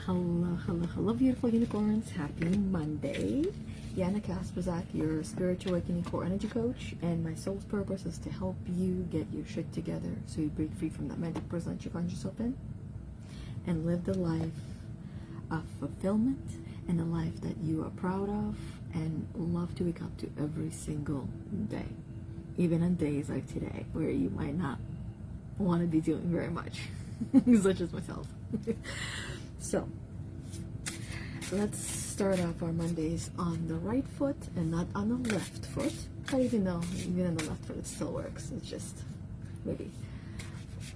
Hello, hello, hello, beautiful unicorns. Happy Monday. Yana, Kasperczak, your spiritual awakening core energy coach, and my soul's purpose is to help you get your shit together so you break free from that mental prison that you find yourself in and live the life of fulfillment and a life that you are proud of and love to wake up to every single day, even on days like today where you might not want to be doing very much, such as myself. So let's start off our Mondays on the right foot and not on the left foot. But even though even on the left foot it still works, it's just maybe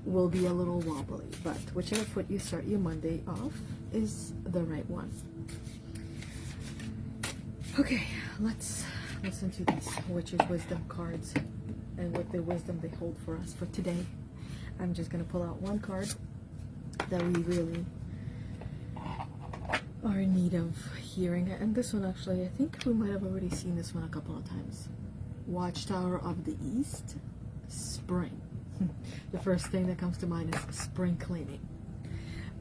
will be a little wobbly. But whichever foot you start your Monday off is the right one. Okay, let's listen to these Witch's Wisdom cards and what the wisdom they hold for us for today. I'm just gonna pull out one card that we really are in need of hearing, and this one actually, I think we might have already seen this one a couple of times. Watchtower of the East, spring. The first thing that comes to mind is spring cleaning.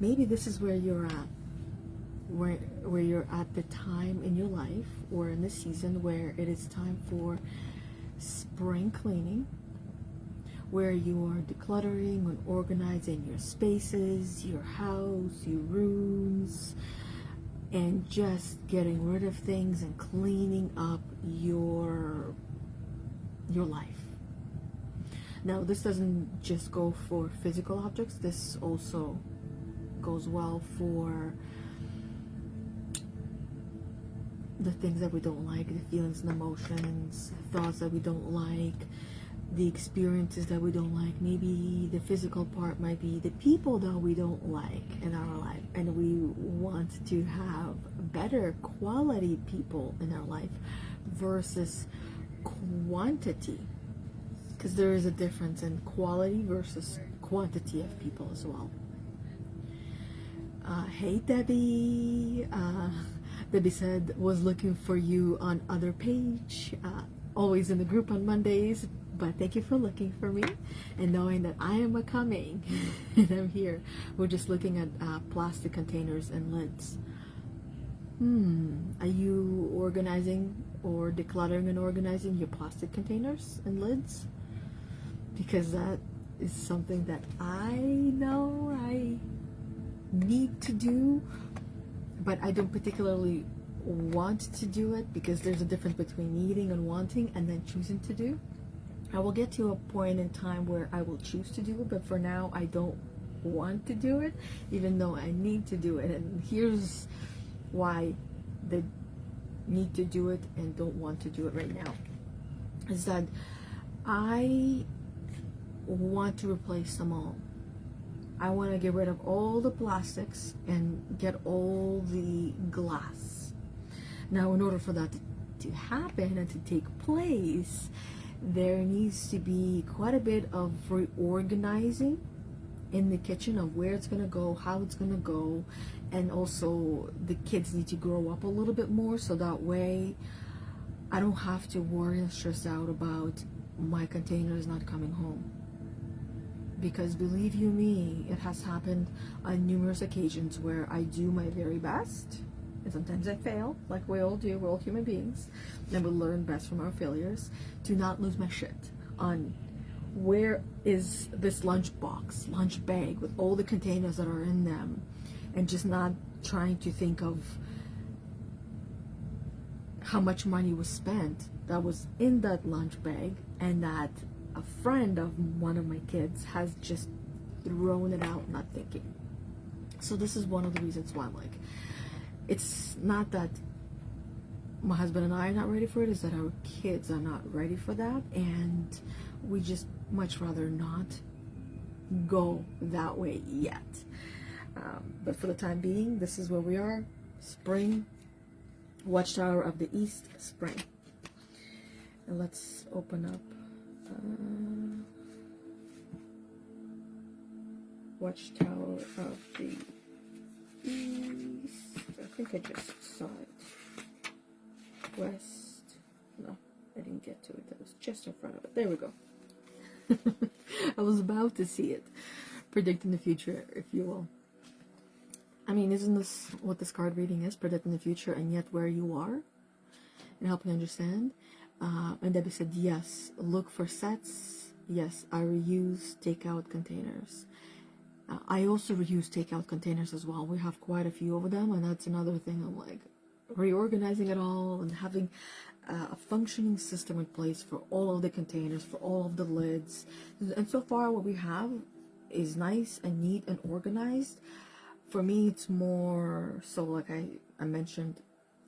Maybe this is where you're at, where you're at the time in your life or in the season where it is time for spring cleaning, where you are decluttering and organizing your spaces, your house, your rooms, and just getting rid of things and cleaning up your life. Now, this doesn't just go for physical objects. This also goes well for the things that we don't like, the feelings and emotions, thoughts that we don't like, the experiences that we don't like. Maybe the physical part might be the people that we don't like in our life, and we want to have better quality people in our life versus quantity, because there is a difference in quality versus quantity of people as well. Hey Debbie, Debbie said was looking for you on other page, always in the group on Mondays. But thank you for looking for me and knowing that I am coming and I'm here. We're just looking at plastic containers and lids. Are you organizing or decluttering and organizing your plastic containers and lids? Because that is something that I know I need to do, but I don't particularly want to do it, because there's a difference between needing and wanting and then choosing to do. I will get to a point in time where I will choose to do it, but for now I don't want to do it, even though I need to do it. And here's why the need to do it and don't want to do it right now is that I want to replace them all. I want to get rid of all the plastics and get all the glass. Now, in order for that to happen and to take place, there needs to be quite a bit of reorganizing in the kitchen of where it's going to go, how it's going to go, and also the kids need to grow up a little bit more, so that way I don't have to worry and stress out about my containers not coming home. Because believe you me, it has happened on numerous occasions where I do my very best, and sometimes I fail, like we all do. We're all human beings, and we learn best from our failures, to not lose my shit on where is this lunch bag with all the containers that are in them, and just not trying to think of how much money was spent that was in that lunch bag, and that a friend of one of my kids has just thrown it out not thinking. So this is one of the reasons why I'm like, it's not that my husband and I are not ready for it, it's that our kids are not ready for that, and we just much rather not go that way yet. But for the time being, this is where we are. Spring, Watchtower of the East, spring. And let's open up Watchtower of the East. I think I just saw it. West. No, I didn't get to it. That was just in front of it. There we go. I was about to see it. Predicting the future, if you will. I mean, isn't this what this card reading is? Predicting the future and yet where you are and helping understand. And Debbie said, yes, look for sets. Yes, I reuse takeout containers. I also reuse takeout containers as well. We have quite a few of them, and that's another thing. I'm like reorganizing it all and having a functioning system in place for all of the containers, for all of the lids. And so far what we have is nice and neat and organized. For me, it's more so, like I mentioned,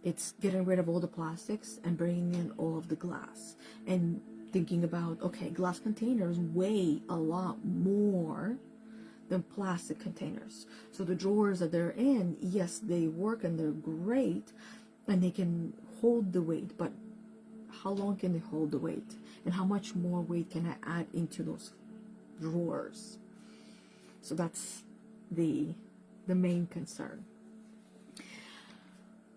it's getting rid of all the plastics and bringing in all of the glass and thinking about, okay, glass containers weigh a lot more than plastic containers. So the drawers that they're in, yes, they work and they're great and they can hold the weight, but how long can they hold the weight? And how much more weight can I add into those drawers? So that's the main concern.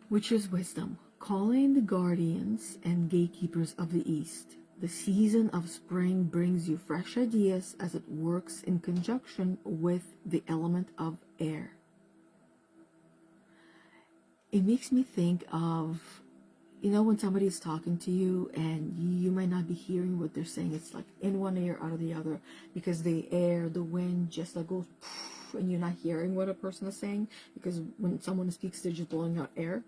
Which is wisdom, calling the guardians and gatekeepers of the East. The season of spring brings you fresh ideas as it works in conjunction with the element of air. It makes me think of, you know, when somebody is talking to you and you might not be hearing what they're saying. It's like in one ear, out of the other, because the air, the wind just like goes, and you're not hearing what a person is saying, because when someone speaks, they're just blowing out air.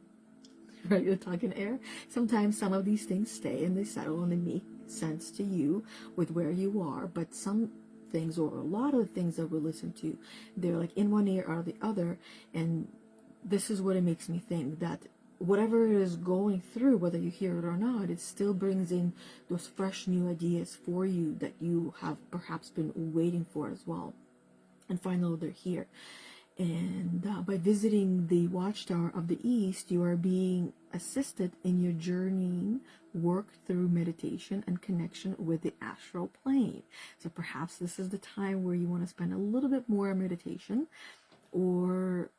Right, you're talking air. Sometimes some of these things stay and they settle and they make sense to you with where you are, but some things, or a lot of things that we listen to, they're like in one ear out of the other. And this is what it makes me think, that whatever it is going through, whether you hear it or not, it still brings in those fresh new ideas for you that you have perhaps been waiting for as well. And finally, they're here. And by visiting the Watchtower of the East, you are being assisted in your journeying work through meditation and connection with the astral plane. So perhaps this is the time where you want to spend a little bit more meditation, or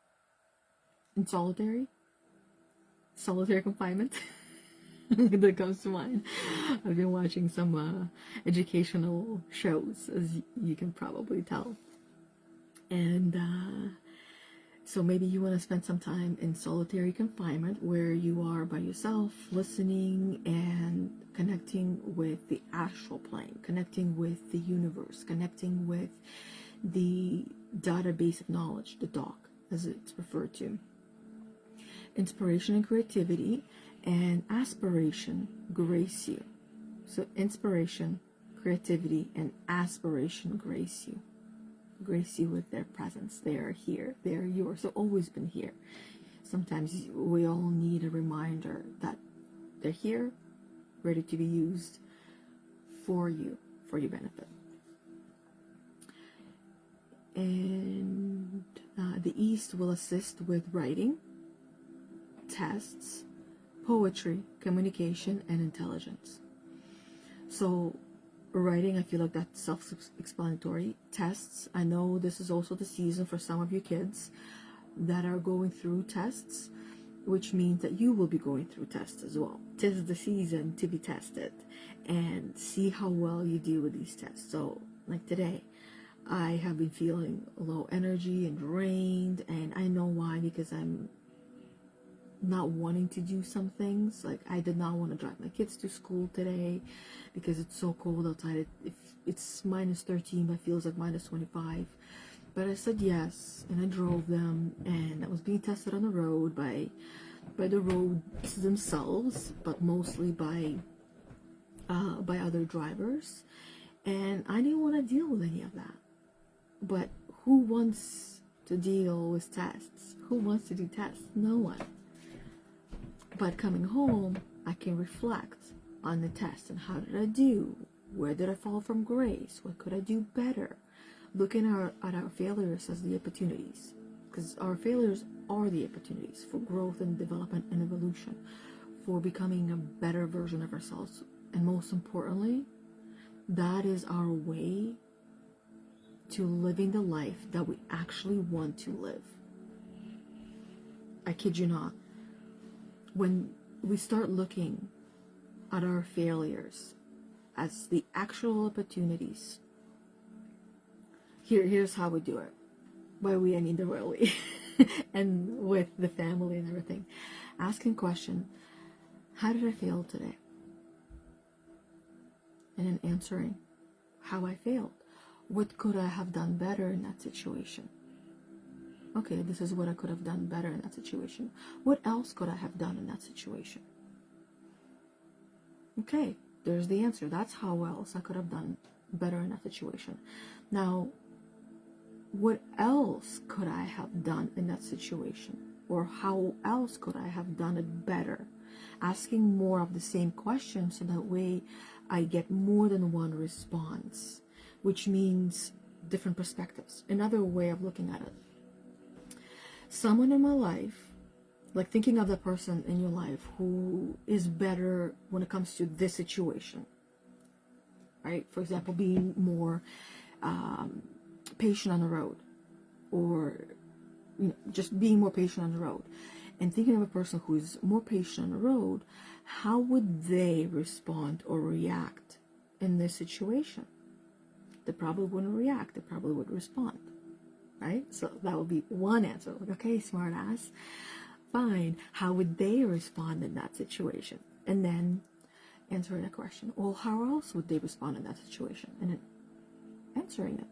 in solitary confinement. That comes to mind. I've been watching some educational shows, as you can probably tell. And so maybe you want to spend some time in solitary confinement where you are by yourself, listening and connecting with the astral plane, connecting with the universe, connecting with the database of knowledge, the doc, as it's referred to. Inspiration and creativity and aspiration grace you. So inspiration, creativity, and aspiration grace you. Grace you with their presence. They are here. They are yours. They've always been here. Sometimes we all need a reminder that they're here, ready to be used for you, for your benefit. And the East will assist with writing, tests, poetry, communication, and intelligence. So writing, I feel like that's self-explanatory. Tests, I know this is also the season for some of you kids that are going through tests, which means that you will be going through tests as well. 'Tis the season to be tested and see how well you do with these tests. So like today, I have been feeling low energy and drained, and I know why, because I'm not wanting to do some things. Like I did not want to drive my kids to school today because it's so cold outside. It's minus 13 but feels like minus 25, but I said yes, and I drove them, and I was being tested on the road by the roads themselves, but mostly by other drivers, and I didn't want to deal with any of that. But who wants to deal with tests? Who wants to do tests? No one. But coming home, I can reflect on the test and how did I do? Where did I fall from grace? What could I do better? Looking at our failures as the opportunities, because our failures are the opportunities for growth and development and evolution, for becoming a better version of ourselves. And most importantly, that is our way to living the life that we actually want to live. I kid you not. When we start looking at our failures as the actual opportunities, here's how we do it. By we, I mean the royal way. and with the family and everything. Asking question, how did I fail today? And then answering how I failed. What could I have done better in that situation? Okay, this is what I could have done better in that situation. What else could I have done in that situation? Okay, there's the answer. That's how else I could have done better in that situation. Now, what else could I have done in that situation? Or how else could I have done it better? Asking more of the same question, so that way I get more than one response, which means different perspectives. Another way of looking at it. Someone in my life, like thinking of the person in your life who is better when it comes to this situation, right? For example, being more patient on the road, or just being more patient on the road, and thinking of a person who is more patient on the road, how would they respond or react in this situation? They probably wouldn't react. They probably would respond, right? So that would be one answer. Like, okay, smart ass, fine. How would they respond in that situation? And then answering that question. Well, how else would they respond in that situation? And then answering it.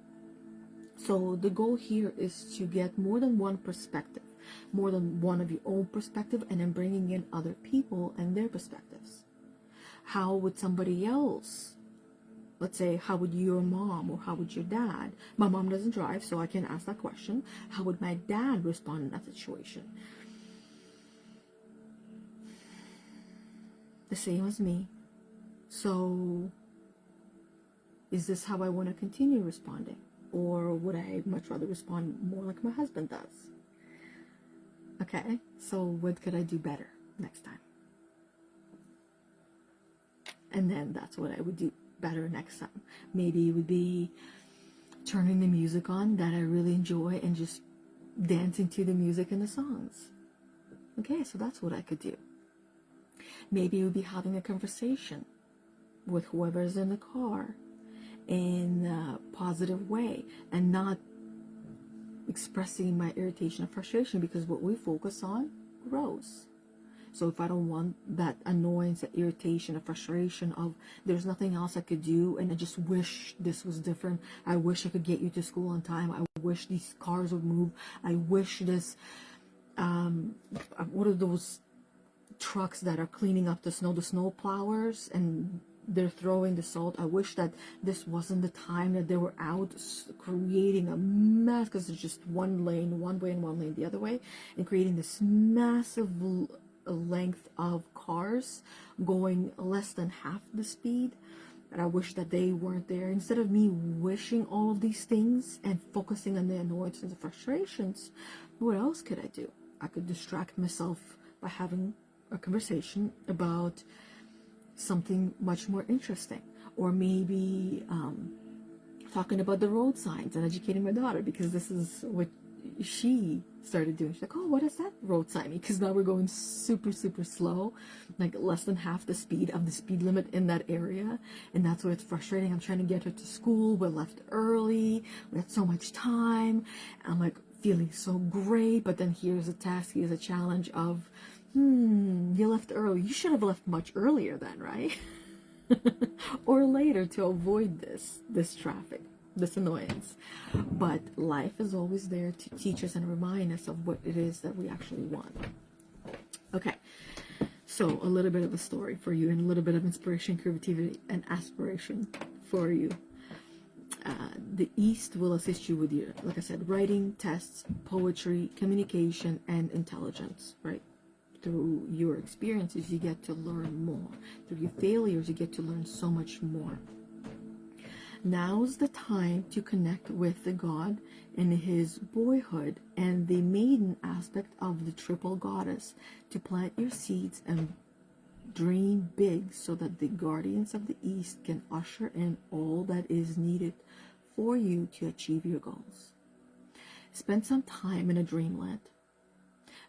So the goal here is to get more than one perspective, more than one of your own perspective, and then bringing in other people and their perspectives. How would somebody else, let's say, how would your mom or how would your dad? My mom doesn't drive, so I can ask that question. How would my dad respond in that situation? The same as me. So is this how I want to continue responding? Or would I much rather respond more like my husband does? Okay, so what could I do better next time? And then that's what I would do better next time. Maybe it would be turning the music on that I really enjoy and just dancing to the music and the songs. Okay, so that's what I could do. Maybe it would be having a conversation with whoever's in the car in a positive way, and not expressing my irritation or frustration, because what we focus on grows. So if I don't want that annoyance, that irritation, or frustration of there's nothing else I could do, and I just wish this was different, I wish I could get you to school on time, I wish these cars would move, I wish this what are those trucks that are cleaning up the snow plowers, and they're throwing the salt. I wish that this wasn't the time that they were out creating a mess, because there's just one lane one way and one lane the other way, and creating this massive length of cars going less than half the speed. And I wish that they weren't there. Instead of me wishing all of these things and focusing on the annoyances and the frustrations, what else could I do? I could distract myself by having a conversation about something much more interesting, or maybe talking about the road signs and educating my daughter, because this is what she started doing. She's like, oh, what is that road sign? Because now we're going super slow, like less than half the speed of the speed limit in that area, and that's why it's frustrating. I'm trying to get her to school, we're left early, we had so much time, I'm like feeling so great, but then here's a task, here's a challenge of you left early. You should have left much earlier then, right? Or later, to avoid this traffic, this annoyance. But life is always there to teach us and remind us of what it is that we actually want. Okay, so a little bit of a story for you, and a little bit of inspiration, creativity, and aspiration for you. The East will assist you with your, like I said, writing, tests, poetry, communication, and intelligence, right? Through your experiences, you get to learn more. Through your failures, you get to learn so much more. Now's the time to connect with the God in his boyhood and the maiden aspect of the triple goddess, to plant your seeds and dream big, so that the guardians of the East can usher in all that is needed for you to achieve your goals. Spend some time in a dreamland.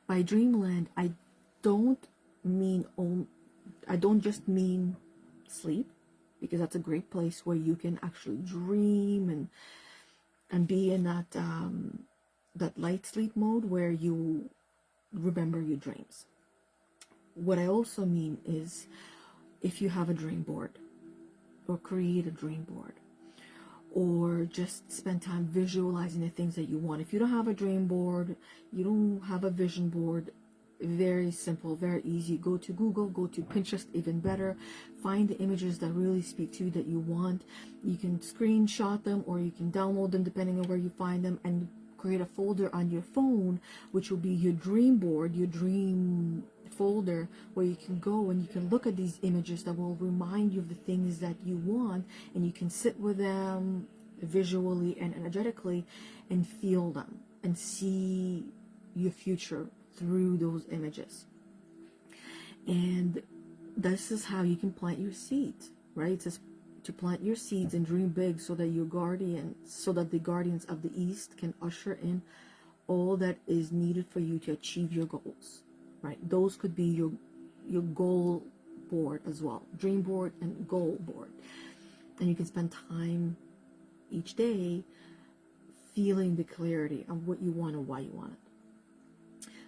By dreamland, I don't just mean sleep, because that's a great place where you can actually dream and be in that that light sleep mode where you remember your dreams. What I also mean is, if you have a dream board, or create a dream board, or just spend time visualizing the things that you want. If you don't have a dream board, you don't have a vision board, very simple, very easy. Go to Google, go to Pinterest, even better. Find the images that really speak to you, that you want. You can screenshot them, or you can download them depending on where you find them, and create a folder on your phone, which will be your dream board, your dream folder, where you can go and you can look at these images that will remind you of the things that you want, and you can sit with them visually and energetically and feel them and see your future through those images. And this is how you can plant your seeds, right? It says to plant your seeds and dream big, so that the guardians of the East can usher in all that is needed for you to achieve your goals, right? Those could be your goal board as well, dream board and goal board. And you can spend time each day feeling the clarity of what you want and why you want it.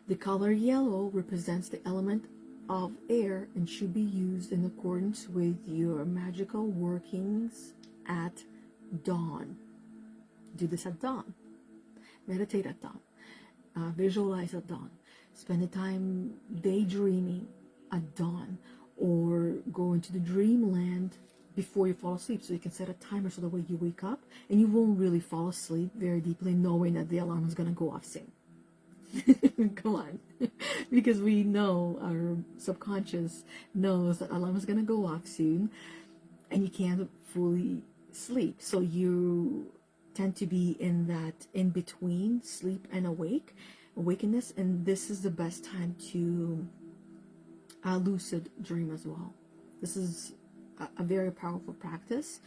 The color yellow represents the element of air and should be used in accordance with your magical workings at dawn. Do this at dawn. Meditate at dawn. Visualize at dawn. Spend the time daydreaming at dawn, or go into the dreamland before you fall asleep, so you can set a timer so that way you wake up and you won't really fall asleep very deeply knowing that the alarm is going to go off soon. Come on. Because we know, our subconscious knows that alarm is going to go off soon, and you can't fully sleep. So you tend to be in that in between sleep and awakeness, and this is the best time to lucid dream as well. This is a very powerful practice.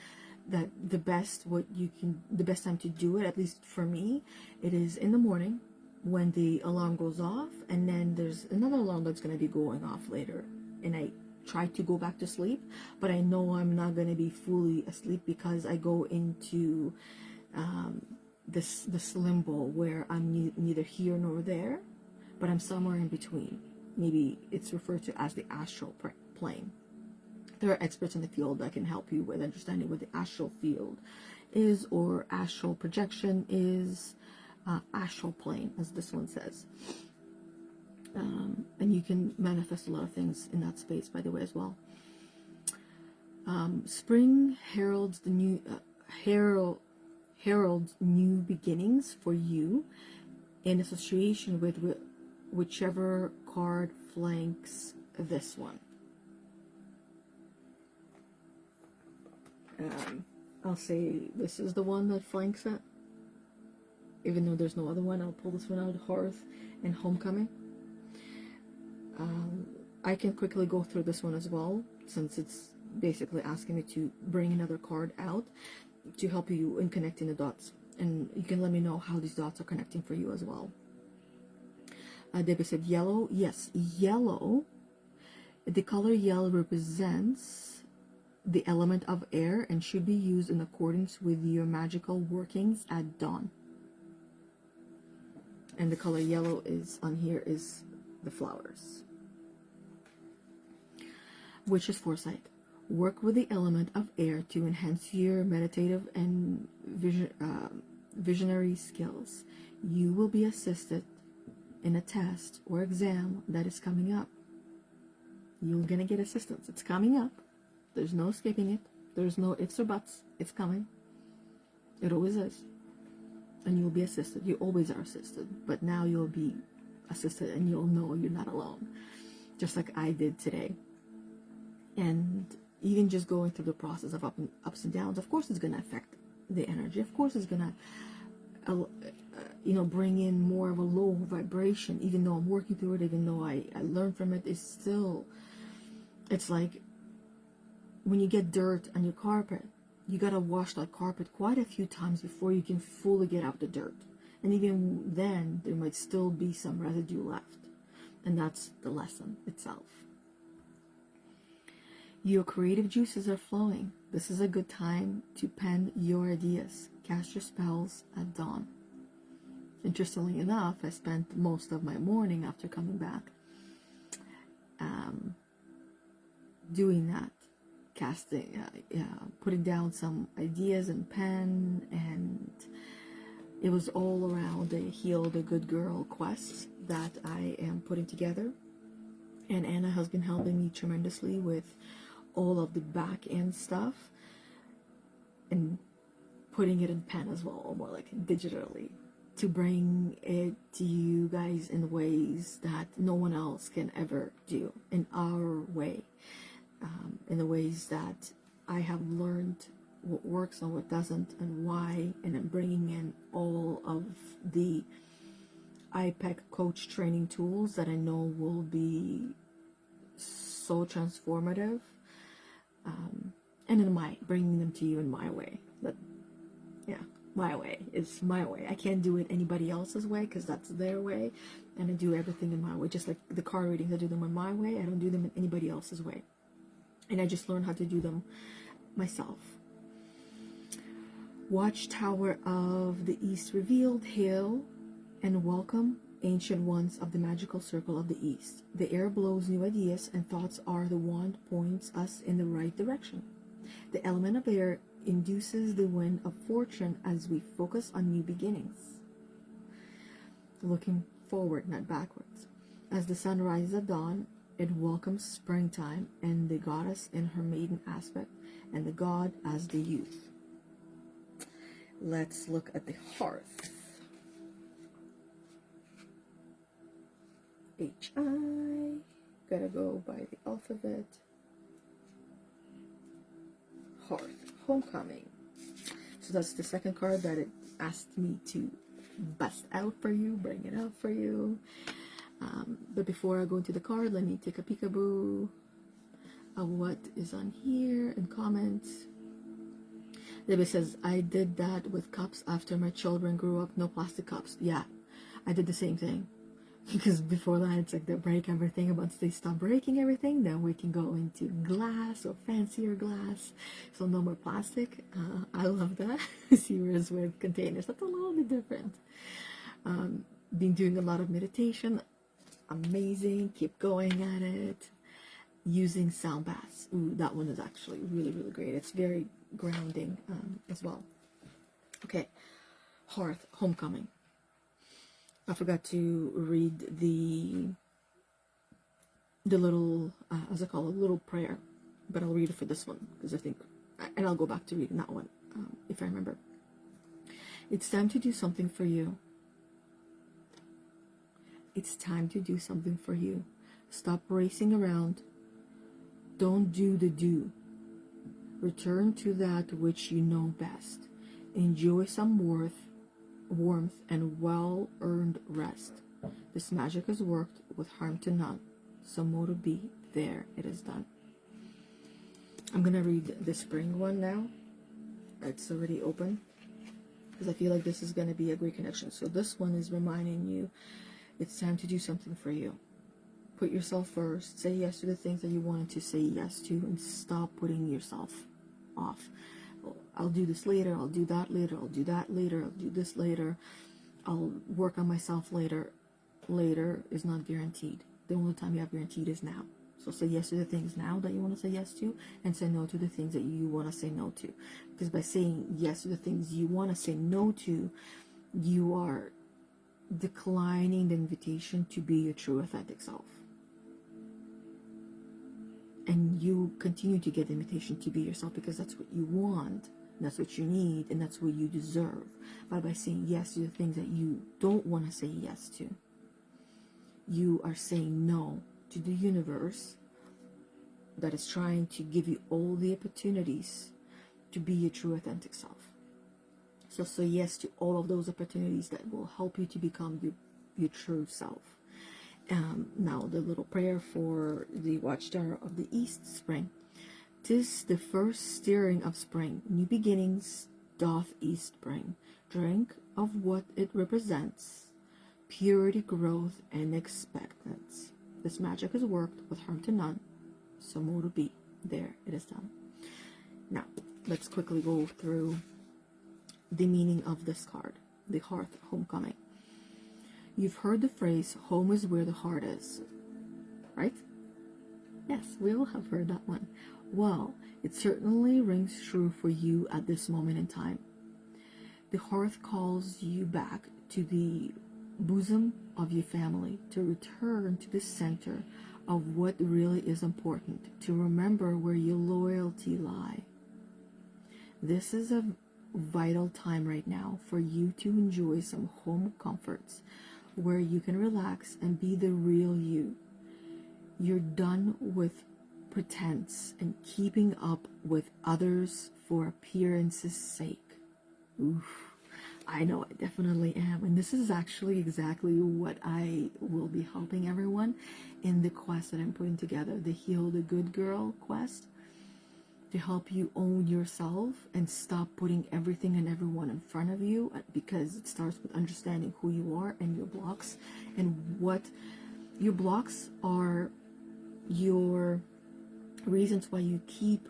That the best time to do it, at least for me, it is in the morning when the alarm goes off, and then there's another alarm that's going to be going off later, and I try to go back to sleep, but I know I'm not going to be fully asleep because I go into this limbo where I'm neither here nor there, but I'm somewhere in between. Maybe it's referred to as the astral plane. There are experts in the field that can help you with understanding what the astral field is, or astral projection is, astral plane, as this one says. And you can manifest a lot of things in that space, by the way, as well. Spring heralds the new heralds new beginnings for you, in association with whichever card flanks this one. I'll say this is the one that flanks it, even though there's no other one. I'll pull this one out, Hearth and Homecoming. I can quickly go through this one as well, since it's basically asking me to bring another card out to help you in connecting the dots, and you can let me know how these dots are connecting for you as well. Debbie said yellow. Yes, yellow. The color yellow represents the element of air and should be used in accordance with your magical workings at dawn. And the color yellow is on here is the flowers. Which is foresight. Work with the element of air to enhance your meditative and visionary skills. You will be assisted in a test or exam that is coming up. You're gonna get assistance. It's coming up. There's no escaping it. There's no ifs or buts. It's coming. It always is. And you'll be assisted. You always are assisted. But now you'll be assisted, and you'll know you're not alone. Just like I did today. And even just going through the process of ups and downs, of course it's going to affect the energy. Of course it's going to, bring in more of a low vibration. Even though I'm working through it, even though I learn from it, it's like when you get dirt on your carpet, you got to wash that carpet quite a few times before you can fully get out the dirt. And even then, there might still be some residue left. And that's the lesson itself. Your creative juices are flowing. This is a good time to pen your ideas. Cast your spells at dawn. Interestingly enough, I spent most of my morning after coming back doing that, casting, putting down some ideas in pen, and it was all around the Heal the Good Girl quest that I am putting together. And Anna has been helping me tremendously with all of the back end stuff and putting it in pen as well, or more like digitally, to bring it to you guys in ways that no one else can ever do, in our way, in the ways that I have learned what works and what doesn't and why, and I'm bringing in all of the IPEC coach training tools that I know will be so transformative, and in bringing them to you in my way. But yeah, my way is my way. I can't do it anybody else's way because that's their way, and I do everything in my way. Just like the card readings, I do them in my way. I don't do them in anybody else's way, and I just learned how to do them myself. Watchtower of the East revealed, hail and welcome, ancient ones of the magical circle of the East. The air blows new ideas, and thoughts are the wand points us in the right direction. The element of air induces the wind of fortune as we focus on new beginnings. Looking forward, not backwards. As the sun rises at dawn, it welcomes springtime and the goddess in her maiden aspect, and the god as the youth. Let's look at the Hearth. H-I. Gotta go by the alphabet. Hearth, homecoming. So that's the second card that it asked me to bust out for you, bring it out for you. But before I go into the card, let me take a peekaboo of what is on here and comments. Debbie says, I did that with cups after my children grew up. No plastic cups. Yeah, I did the same thing. Because before that, it's like they break everything. Once they stop breaking everything, then we can go into glass or fancier glass. So no more plastic. I love that. See, whereas with containers, that's a little bit different. Been doing a lot of meditation. Amazing. Keep going at it. Using sound baths. Ooh, that one is actually really, really great. It's very grounding as well. Okay. Hearth, homecoming. I forgot to read the little, as I call it, little prayer, but I'll read it for this one because I think, and I'll go back to reading that one if I remember. It's time to do something for you. It's time to do something for you. Stop racing around. Don't do the do. Return to that which you know best. Enjoy some warmth and well-earned rest. This magic has worked with harm to none. So more to be. There, it is done. I'm gonna read the spring one now. It's already open because I feel like this is gonna be a great connection. So this one is reminding you it's time to do something for you. Put yourself first. Say yes to the things that you wanted to say yes to, and stop putting yourself off. I'll do this later, I'll do that later, I'll do that later, I'll do this later, I'll work on myself later. Later is not guaranteed. The only time you have guaranteed is now. So say yes to the things now that you want to say yes to, and say no to the things that you want to say no to. Because by saying yes to the things you want to say no to, you are declining the invitation to be your true authentic self. And you continue to get the invitation to be yourself because that's what you want, and that's what you need, and that's what you deserve. But by saying yes to the things that you don't want to say yes to, you are saying no to the universe that is trying to give you all the opportunities to be your true authentic self. So say yes to all of those opportunities that will help you to become your true self. Now the little prayer for the Watchtower of the East spring. 'Tis the first stirring of spring, new beginnings doth East bring. Drink of what it represents, purity, growth, and expectance. This magic has worked with harm to none, so more to be. There, it is done. Now, let's quickly go through the meaning of this card, the Hearth, homecoming. You've heard the phrase, home is where the heart is, right? Yes, we all have heard that one. Well, it certainly rings true for you at this moment in time. The hearth calls you back to the bosom of your family, to return to the center of what really is important, to remember where your loyalty lie. This is a vital time right now for you to enjoy some home comforts where you can relax and be the real you. You're done with pretense and keeping up with others for appearance's sake. Oof. I know I definitely am, and this is actually exactly what I will be helping everyone in the quest that I'm putting together, the Heal the Good Girl quest, to help you own yourself and stop putting everything and everyone in front of you, because it starts with understanding who you are and your blocks, and what your blocks are, your reasons why you keep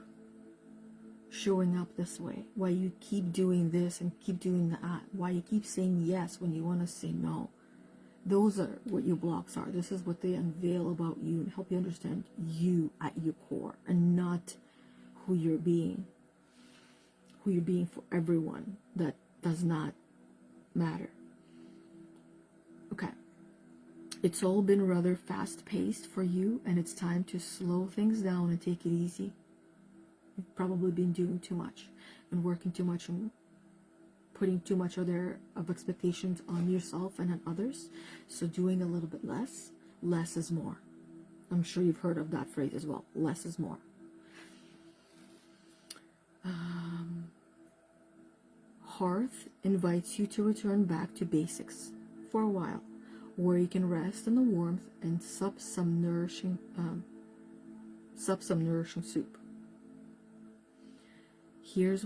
showing up this way, why you keep doing this and keep doing that, why you keep saying yes when you want to say no. Those are what your blocks are. This is what they unveil about you and help you understand you at your core, and not who you're being for everyone. That does not matter. Okay, it's all been rather fast-paced for you, and it's time to slow things down and take it easy. You've probably been doing too much and working too much and putting too much of expectations on yourself and on others. So doing a little bit less is more. I'm sure you've heard of that phrase as well. Less is more. Hearth invites you to return back to basics for a while, where you can rest in the warmth and sup some nourishing soup. Here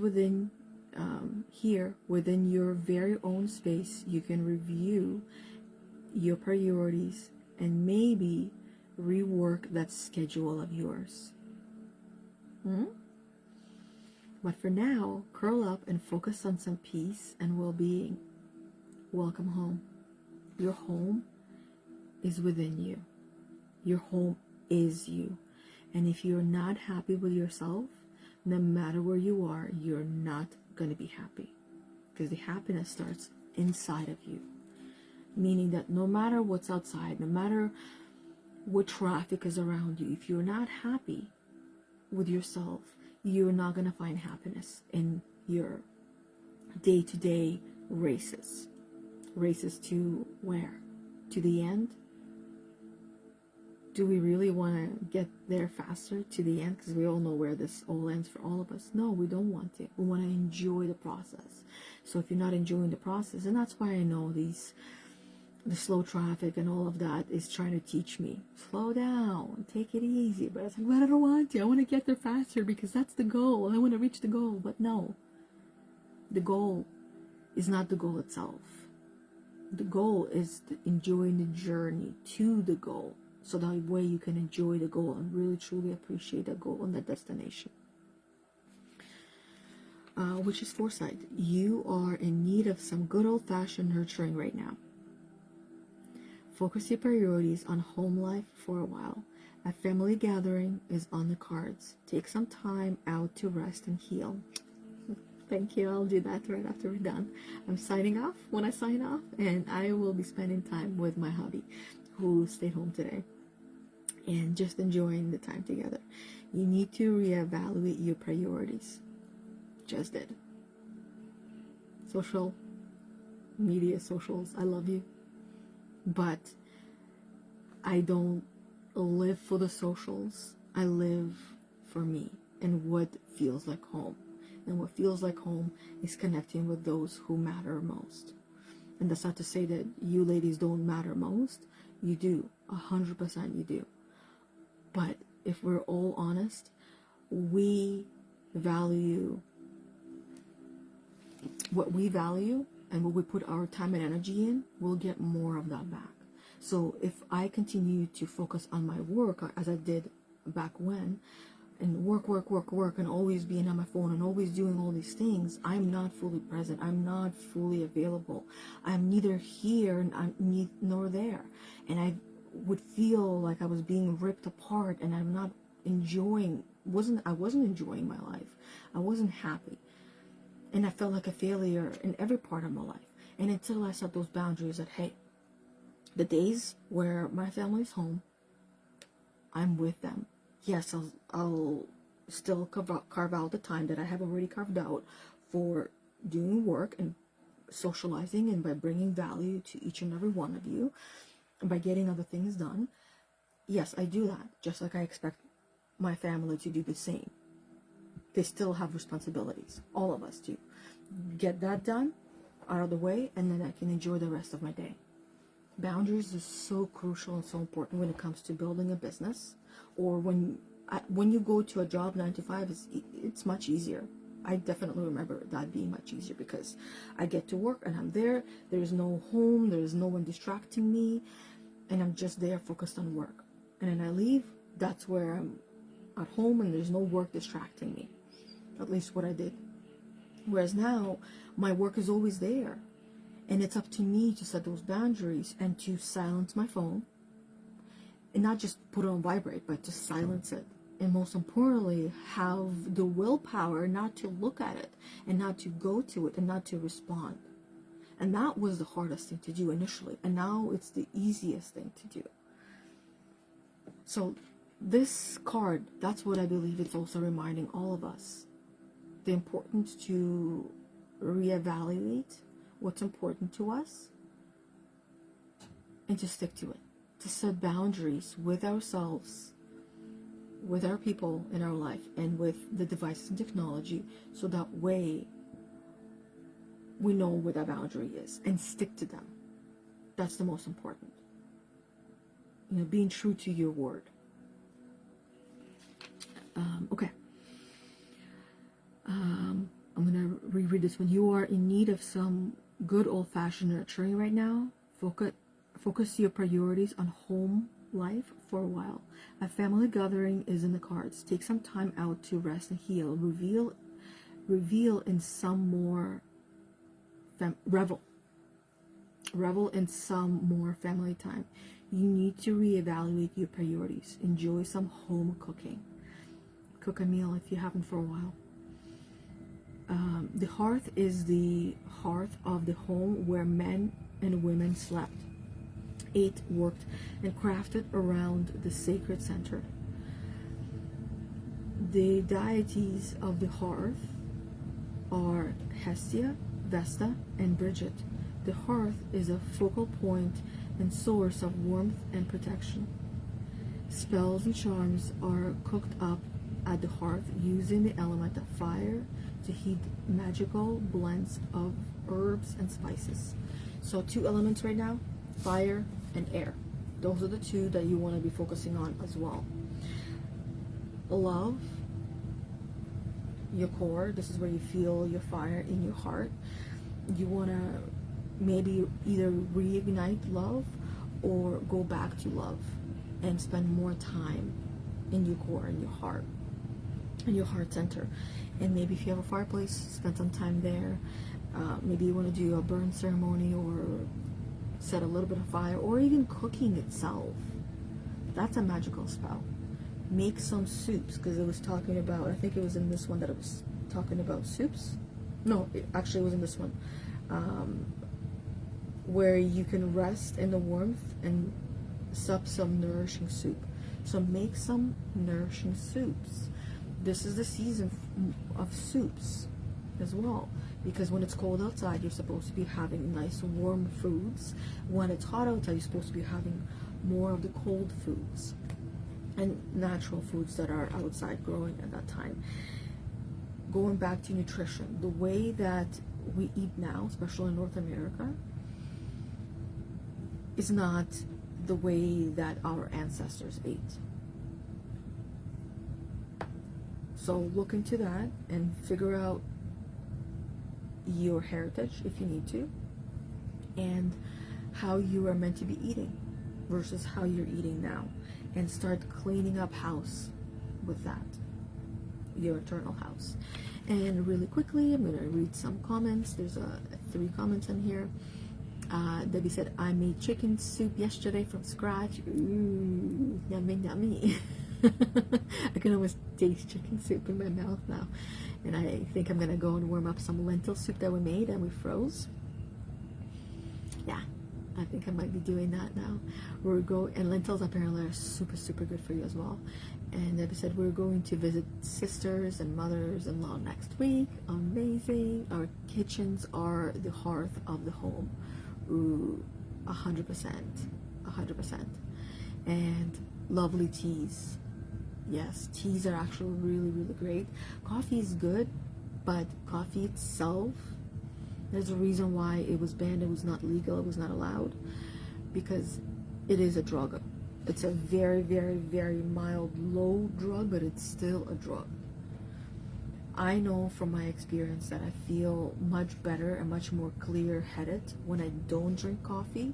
within your very own space, you can review your priorities and maybe rework that schedule of yours. But for now, curl up and focus on some peace and well-being. Welcome home. Your home is within you. Your home is you. And if you're not happy with yourself, no matter where you are, you're not going to be happy, because the happiness starts inside of you. Meaning that no matter what's outside, no matter what traffic is around you, if you're not happy with yourself, you're not going to find happiness in your day-to-day races. Races to where? To the end? Do we really want to get there faster to the end? Because we all know where this all ends for all of us. No, we don't want to. We want to enjoy the process. So if you're not enjoying the process, and that's why I know the slow traffic and all of that is trying to teach me, slow down, take it easy. But it's like, but I don't want to. I want to get there faster because that's the goal. I want to reach the goal. But no, the goal is not the goal itself. The goal is enjoying the journey to the goal. So that way you can enjoy the goal and really truly appreciate the goal and the destination. Which is foresight. You are in need of some good old-fashioned nurturing right now. Focus your priorities on home life for a while. A family gathering is on the cards. Take some time out to rest and heal. Thank you. I'll do that right after we're done. I'm signing off when I sign off, and I will be spending time with my hubby, who stayed home today, and just enjoying the time together. You need to reevaluate your priorities. Just did. Social media, socials, I love you, but I don't live for the socials. I live for me and what feels like home. And what feels like home is connecting with those who matter most. And that's not to say that you ladies don't matter most. You do. 100% you do. But if we're all honest, we value what we value, and what we put our time and energy in, we'll get more of that back. So if I continue to focus on my work as I did back when, and work, and always being on my phone and always doing all these things, I'm not fully present. I'm not fully available. I'm neither here nor there. And I would feel like I was being ripped apart, and I'm not enjoying, I wasn't enjoying my life. I wasn't happy. And I felt like a failure in every part of my life. And until I set those boundaries that, hey, the days where my family's home, I'm with them. Yes, I'll still carve out the time that I have already carved out for doing work and socializing, and by bringing value to each and every one of you, and by getting other things done. Yes, I do that, just like I expect my family to do the same. They still have responsibilities. All of us do. Get that done, out of the way, and then I can enjoy the rest of my day. Boundaries is so crucial and so important when it comes to building a business, or when you go to a job 9 to 5, it's much easier. I definitely remember that being much easier because I get to work and I'm there. There's no home, there's no one distracting me, and I'm just there focused on work. And then I leave, that's where I'm at home and there's no work distracting me. At least what I did. Whereas now, my work is always there. And it's up to me to set those boundaries and to silence my phone. And not just put it on vibrate, but to silence it. And most importantly, have the willpower not to look at it, and not to go to it, and not to respond. And that was the hardest thing to do initially. And now it's the easiest thing to do. So this card, that's what I believe it's also reminding all of us. The importance to reevaluate what's important to us and to stick to it. To set boundaries with ourselves, with our people in our life, and with the devices and technology, so that way we know what that boundary is and stick to them. That's the most important. Being true to your word. Okay. I'm going to reread this one. You are in need of some good old-fashioned nurturing right now. Focus your priorities on home life for a while. A family gathering is in the cards. Take some time out to rest and heal. Revel in some more revel in some more family time. You need to reevaluate your priorities. Enjoy some home cooking. Cook a meal if you haven't for a while. The hearth is the hearth of the home where men and women slept, ate, worked, and crafted around the sacred center. The deities of the hearth are Hestia, Vesta, and Bridget. The hearth is a focal point and source of warmth and protection. Spells and charms are cooked up at the hearth using the element of fire to heat magical blends of herbs and spices. So 2 elements right now, fire and air. Those are the 2 that you want to be focusing on as well. Love, your core. This is where you feel your fire in your heart. You want to maybe either reignite love or go back to love and spend more time in your core, in your heart, in your heart center. And maybe if you have a fireplace, spend some time there. Maybe you want to do a burn ceremony or set a little bit of fire, or even cooking itself. That's a magical spell. Make some soups, because it was talking about, I think it was in this one that it was talking about soups. No, it actually was in this one. Where you can rest in the warmth and sup some nourishing soup. So make some nourishing soups. This is the season of soups as well, because when it's cold outside, you're supposed to be having nice warm foods. When it's hot outside, you're supposed to be having more of the cold foods and natural foods that are outside growing at that time. Going back to nutrition, the way that we eat now, especially in North America, is not the way that our ancestors ate. So look into that and figure out your heritage if you need to, and how you are meant to be eating versus how you're eating now, and start cleaning up house with that. your eternal house. And really quickly, I'm going to read some comments. There's 3 comments in here. Debbie said, I made chicken soup yesterday from scratch. Ooh, yummy, yummy. I can almost taste chicken soup in my mouth now. And I think I'm going to go and warm up some lentil soup that we made and we froze. Yeah, I think I might be doing that now. And lentils apparently are super, super good for you as well. And Debbie said, we're going to visit sisters and mothers-in-law next week. Amazing. Our kitchens are the hearth of the home. Ooh, 100%. 100%. And lovely teas. Yes, teas are actually really, really great. Coffee is good, but coffee itself, there's a reason why it was banned. It was not legal. It was not allowed. Because it is a drug. It's a very, very, very mild, low drug, but it's still a drug. I know from my experience that I feel much better and much more clear-headed when I don't drink coffee.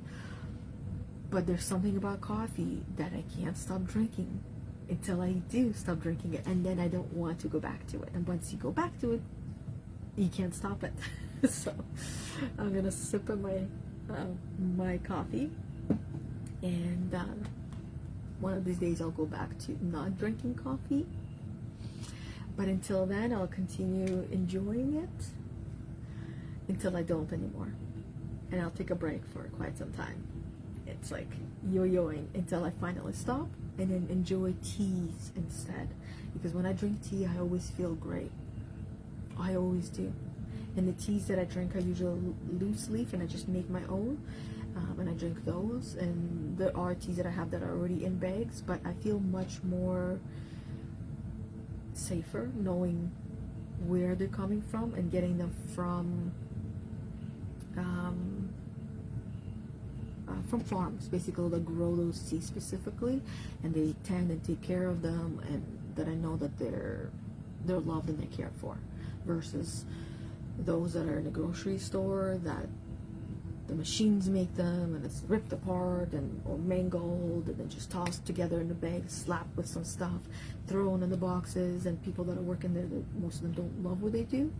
But there's something about coffee that I can't stop drinking until I do stop drinking it. And then I don't want to go back to it. And once you go back to it, you can't stop it. So I'm going to sip on my coffee. And one of these days I'll go back to not drinking coffee. But until then, I'll continue enjoying it until I don't anymore. And I'll take a break for quite some time. It's like yo-yoing until I finally stop and then enjoy teas instead. Because when I drink tea, I always feel great. I always do. And the teas that I drink are usually loose leaf, and I just make my own. And I drink those. And there are teas that I have that are already in bags, but I feel much more safer knowing where they're coming from and getting them from farms, basically, that grow those teas specifically, and they tend and take care of them, and that I know that they're loved and they're cared for, versus those that are in the grocery store that the machines make them and it's ripped apart or mangled and then just tossed together in the bag, slapped with some stuff, thrown in the boxes, and people that are working there, most of them don't love what they do,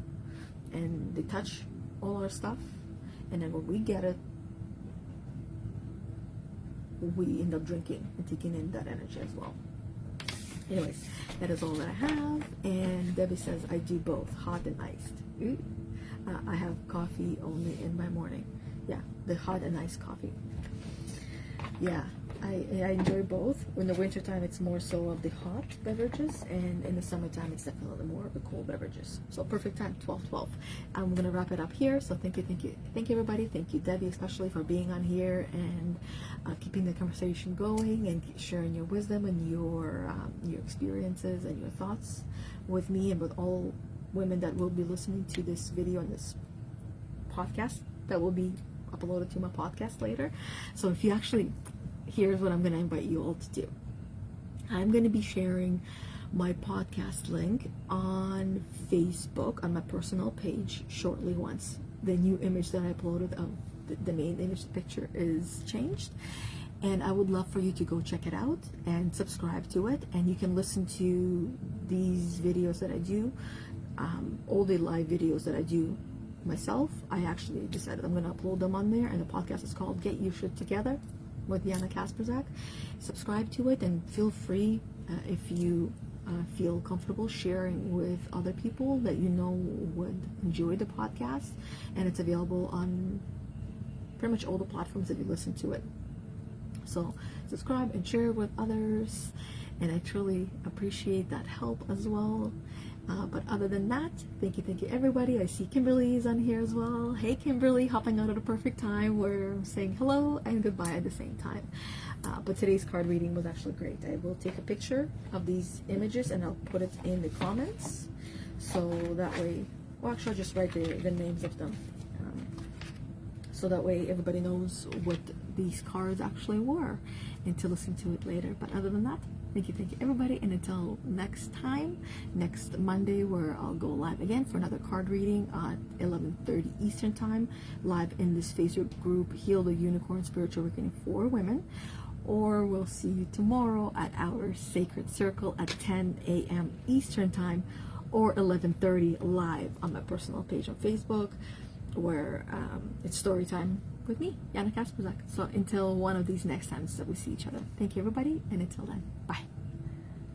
and they touch all our stuff, and then when we get it, we end up drinking and taking in that energy as well. Anyways, that is all that I have. And Debbie says I do both, hot and iced. I have coffee only in my morning. Yeah, the hot and iced coffee. Yeah, I enjoy both. In the wintertime, it's more so of the hot beverages, and in the summertime, it's definitely more of the cold beverages. So perfect time, 12:12. I'm gonna wrap it up here. So thank you, everybody. Thank you, Debbie, especially for being on here and keeping the conversation going and sharing your wisdom and your experiences and your thoughts with me and with all women that will be listening to this video and this podcast that will be uploaded to my podcast later. So if you actually, here's what I'm going to invite you all to do. I'm going to be sharing my podcast link on Facebook on my personal page shortly, once the new image that I uploaded of the main image, the picture, is changed. And I would love for you to go check it out and subscribe to it, and you can listen to these videos that I do, all the live videos that I do myself. I actually decided I'm going to upload them on there, and the podcast is called Get Your Shit Together with Yana Kasperczak. Subscribe to it, and feel free, if you feel comfortable, sharing with other people that you know would enjoy the podcast. And it's available on pretty much all the platforms that you listen to it. So subscribe and share with others, and I truly appreciate that help as well. But other than that, thank you everybody. I see Kimberly is on here as well. Hey Kimberly, hopping out at a perfect time where I'm saying hello and goodbye at the same time. But today's card reading was actually great. I will take a picture of these images and I'll put it in the comments, so that way, well, actually I'll just write the names of them, so that way everybody knows what these cards actually were, and to listen to it later. But other than that, thank you everybody, and until next time, next Monday, where I'll go live again for another card reading at 11:30 Eastern time, live in this Facebook group, Heal the Unicorn Spiritual Awakening for Women, or we'll see you tomorrow at our Sacred Circle at 10 a.m. Eastern Time, or 11:30 live on my personal page on Facebook, where it's story time with me, Yana Kasperczak. So until one of these next times that we see each other, thank you everybody, and until then, bye.